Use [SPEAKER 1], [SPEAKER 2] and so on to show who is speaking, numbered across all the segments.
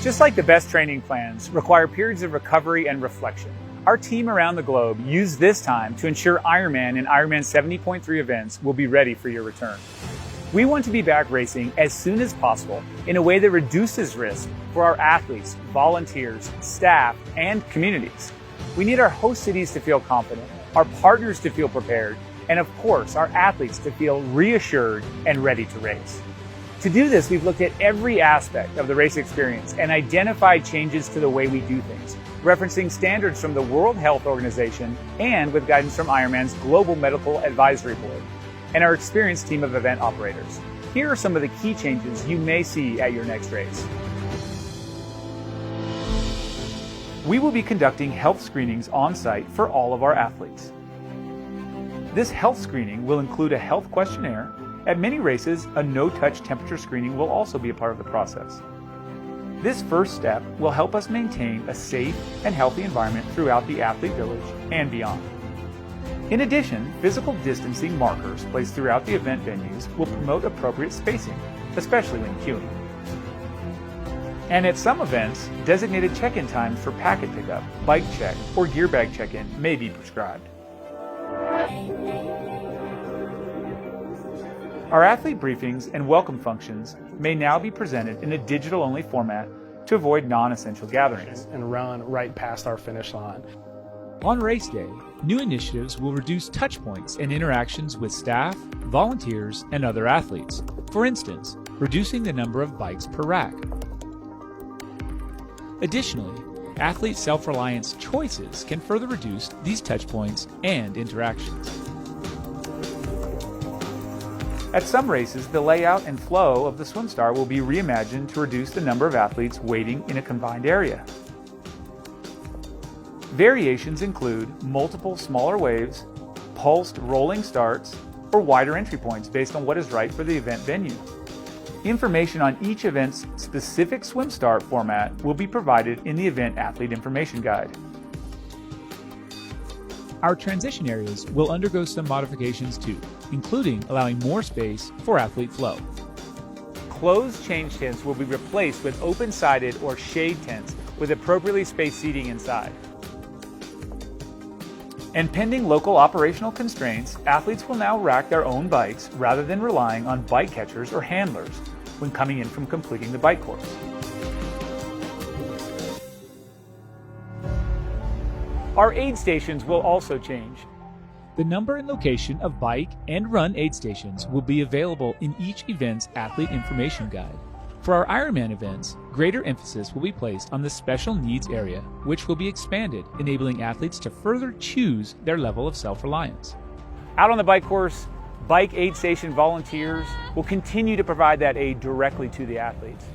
[SPEAKER 1] Just like the best training plans require periods of recovery and reflection, our team around the globe used this time to ensure Ironman and Ironman 70.3 events will be ready for your return. We want to be back racing as soon as possible in a way that reduces risk for our athletes, volunteers, staff, and communities. We need our host cities to feel confident, our partners to feel prepared, and of course, our athletes to feel reassured and ready to race. To do this, we've looked at every aspect of the race experience and identified changes to the way we do things, referencing standards from the World Health Organization and with guidance from Ironman's Global Medical Advisory Board and our experienced team of event operators. Here are some of the key changes you may see at your next race. We will be conducting health screenings on site for all of our athletes. This health screening will include a health questionnaire. At many races, a no-touch temperature screening will also be a part of the process. This first step will help us maintain a safe and healthy environment throughout the athlete village and beyond. In addition, physical distancing markers placed throughout the event venues will promote appropriate spacing, especially when queuing. And at some events, designated check-in times for packet pickup, bike check, or gear bag check-in may be prescribed. Our athlete briefings and welcome functions may now be presented in a digital-only format to avoid non-essential gatherings.
[SPEAKER 2] And run right past our finish line.
[SPEAKER 3] On race day, new initiatives will reduce touch points and interactions with staff, volunteers, and other athletes. For instance, reducing the number of bikes per rack. Additionally, athlete self-reliance choices can further reduce these touch points and interactions.
[SPEAKER 1] At some races, the layout and flow of the swim star will be reimagined to reduce the number of athletes waiting in a combined area. Variations include multiple smaller waves, pulsed rolling starts, or wider entry points based on what is right for the event venue. Information on each event's specific swim start format will be provided in the event athlete information guide.
[SPEAKER 3] Our transition areas will undergo some modifications too, including allowing more space for athlete flow.
[SPEAKER 1] Closed change tents will be replaced with open-sided or shade tents with appropriately spaced seating inside. And pending local operational constraints, athletes will now rack their own bikes rather than relying on bike catchers or handlers when coming in from completing the bike course. Our aid stations will also change.
[SPEAKER 3] The number and location of bike and run aid stations will be available in each event's athlete information guide. For our Ironman events, greater emphasis will be placed on the special needs area, which will be expanded, enabling athletes to further choose their level of self-reliance.
[SPEAKER 1] Out on the bike course, bike aid station volunteers will continue to provide that aid directly to the athletes.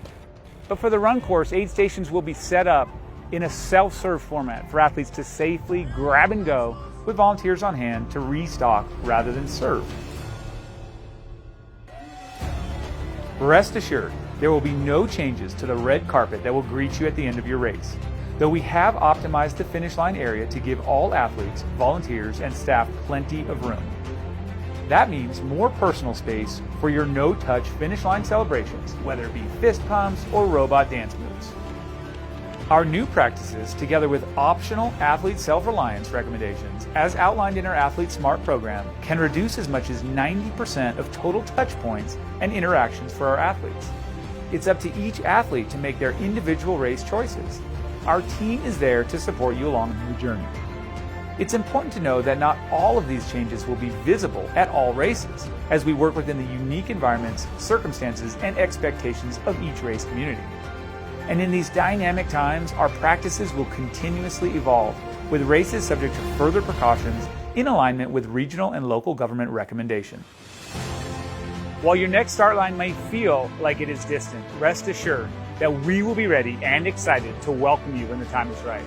[SPEAKER 1] But for the run course, aid stations will be set up in a self-serve format for athletes to safely grab and go with volunteers on hand to restock rather than serve. Rest assured, there will be no changes to the red carpet that will greet you at the end of your race, though we have optimized the finish line area to give all athletes, volunteers, and staff plenty of room. That means more personal space for your no-touch finish line celebrations, whether it be fist pumps or robot dance moves. Our new practices, together with optional athlete self-reliance recommendations, as outlined in our Athlete Smart program, can reduce as much as 90% of total touch points and interactions for our athletes. It's up to each athlete to make their individual race choices. Our team is there to support you along your journey. It's important to know that not all of these changes will be visible at all races, as we work within the unique environments, circumstances, and expectations of each race community. And in these dynamic times, our practices will continuously evolve, with races subject to further precautions in alignment with regional and local government recommendation. While your next start line may feel like it is distant, rest assured that we will be ready and excited to welcome you when the time is right.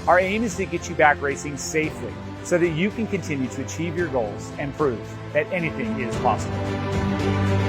[SPEAKER 1] Our aim is to get you back racing safely so that you can continue to achieve your goals and prove that anything is possible.